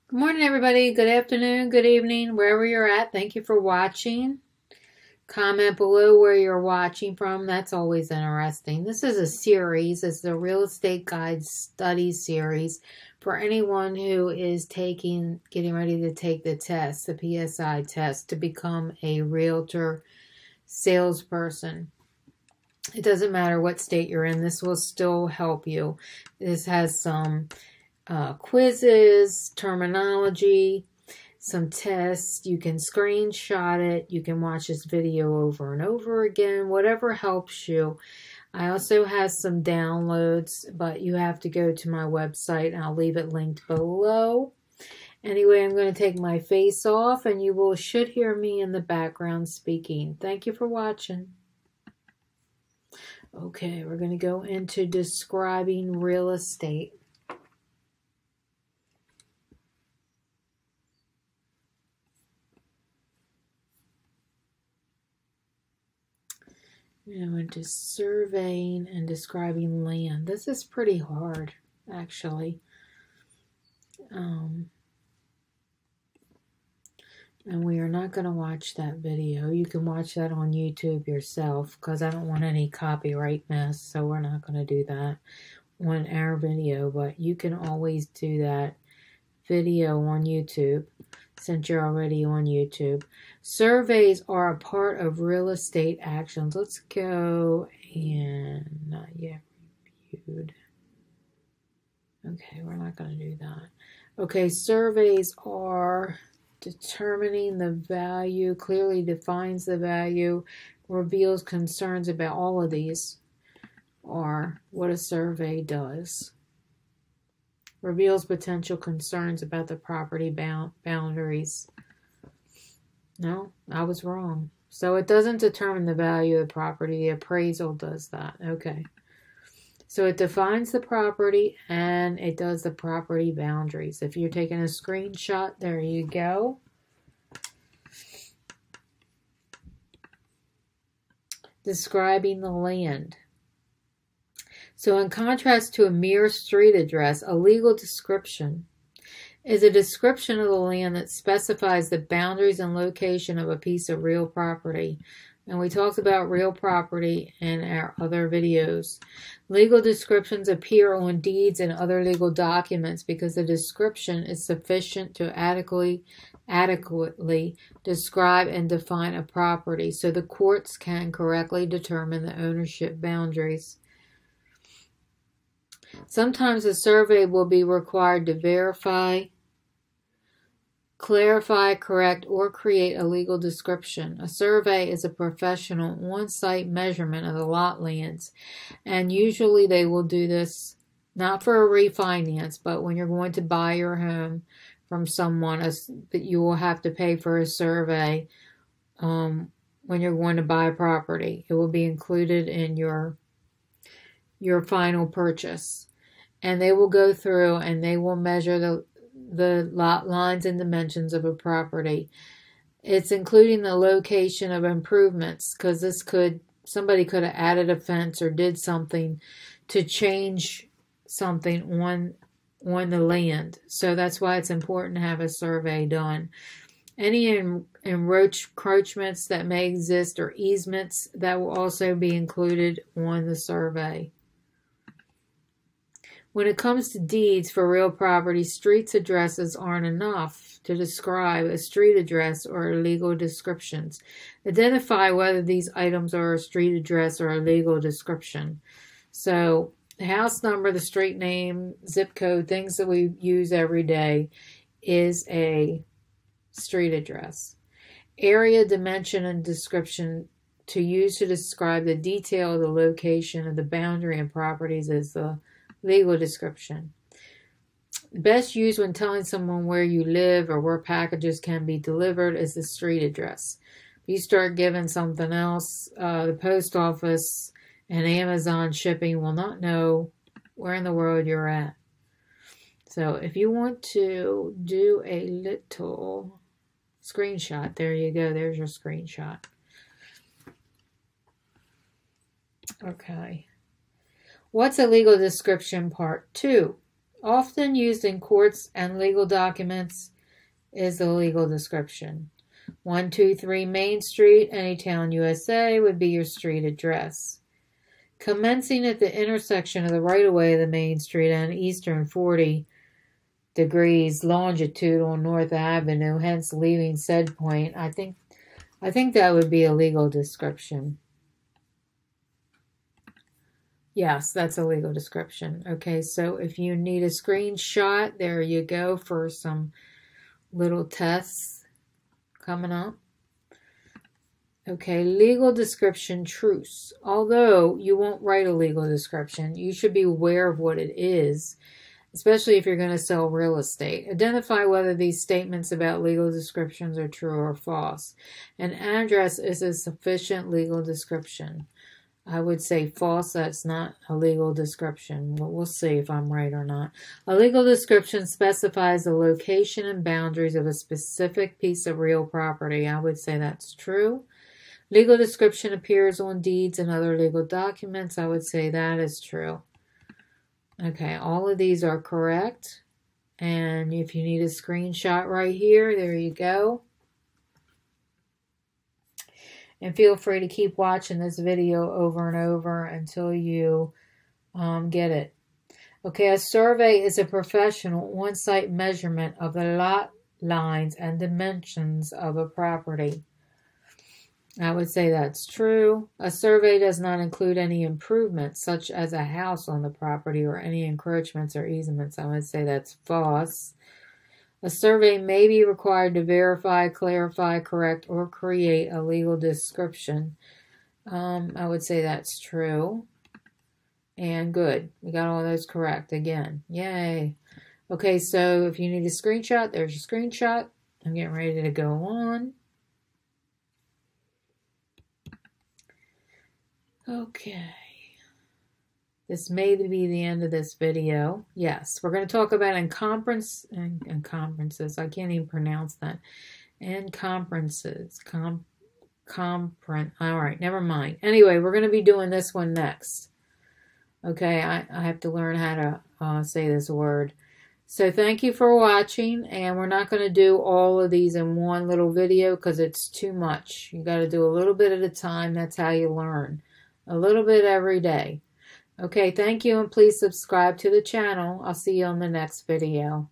Good morning, everybody. Good afternoon, good evening, wherever you're at. Thank you for watching. Comment below where you're watching from. That's always interesting. This is a series. It's the Real Estate Guide Study Series for anyone who is getting ready to take the test, the PSI test, to become a realtor salesperson. It doesn't matter what state you're in. This will still help you. This has some quizzes, terminology, some tests. You can screenshot it. You can watch this video over and over again, whatever helps you. I also have some downloads, but you have to go to my website, and I'll leave it linked below. Anyway, I'm going to take my face off, and you should hear me in the background speaking. Thank you for watching. Okay, we're going to go into describing real estate. Into surveying and describing land. This is pretty hard, actually. And we are not going to watch that video. You can watch that on YouTube yourself, because I don't want any copyright mess, so we're not going to do that on our video. But you can always do that video on YouTube, since you're already on YouTube. Surveys are a part of real estate actions. Let's go and not yet reviewed. Okay, we're not going to do that. Okay, surveys are determining the value, clearly defines the value, reveals concerns about all of these are what a survey does. Reveals potential concerns about the property boundaries. No, I was wrong. So it doesn't determine the value of the property. The appraisal does that. Okay. So it defines the property and it does the property boundaries. If you're taking a screenshot, there you go. Describing the land. So in contrast to a mere street address, a legal description is a description of the land that specifies the boundaries and location of a piece of real property. And we talked about real property in our other videos. Legal descriptions appear on deeds and other legal documents because the description is sufficient to adequately describe and define a property, so the courts can correctly determine the ownership boundaries. Sometimes a survey will be required to verify, clarify, correct, or create a legal description. A survey is a professional on-site measurement of the lot lands, and usually they will do this not for a refinance, but when you're going to buy your home from someone, that you will have to pay for a survey when you're going to buy a property. It will be included in your final purchase. And they will go through and they will measure the lot lines and dimensions of a property. It's including the location of improvements, because somebody could have added a fence or did something to change something on the land. So that's why it's important to have a survey done. Any encroachments that may exist or easements, that will also be included on the survey. When it comes to deeds for real property, streets addresses aren't enough to describe a street address or legal descriptions. Identify whether these items are a street address or a legal description. So the house number, the street name, zip code, things that we use every day is a street address. Area, dimension, and description to use to describe the detail of the location of the boundary and properties is the legal description. Best used when telling someone where you live or where packages can be delivered is the street address. If you start giving something else, the post office and Amazon shipping will not know where in the world you're at. So if you want to do a little screenshot, there you go. There's your screenshot. Okay. What's a legal description? Part 2. often used in courts and legal documents is the legal description. 123 Main Street, Anytown, USA would be your street address. Commencing at the intersection of the right-of-way of the main street and eastern 40 degrees longitude on North Avenue, hence leaving said point. I think that would be a legal description. Yes, that's a legal description. Okay, so if you need a screenshot, there you go for some little tests coming up. Okay, legal description truce. Although you won't write a legal description, you should be aware of what it is, especially if you're going to sell real estate. Identify whether these statements about legal descriptions are true or false. An address is a sufficient legal description. I would say false, that's not a legal description. But we'll see if I'm right or not. A legal description specifies the location and boundaries of a specific piece of real property. I would say that's true. Legal description appears on deeds and other legal documents. I would say that is true. Okay, all of these are correct. And if you need a screenshot right here, there you go. And feel free to keep watching this video over and over until you get it. Okay, a survey is a professional on-site measurement of the lot lines and dimensions of a property. I would say that's true. A survey does not include any improvements, such as a house on the property or any encroachments or easements. I would say that's false. A survey may be required to verify, clarify, correct, or create a legal description. I would say that's true. And good. We got all those correct again. Yay. Okay, so if you need a screenshot, there's your screenshot. I'm getting ready to go on. Okay. This may be the end of this video. Yes, we're going to talk about encumbrances. I can't even pronounce that. Encumbrances. All right, never mind. Anyway, we're going to be doing this one next. Okay, I have to learn how to say this word. So thank you for watching, and we're not going to do all of these in one little video because it's too much. You got to do a little bit at a time. That's how you learn. A little bit every day. Okay, thank you, and please subscribe to the channel. I'll see you on the next video.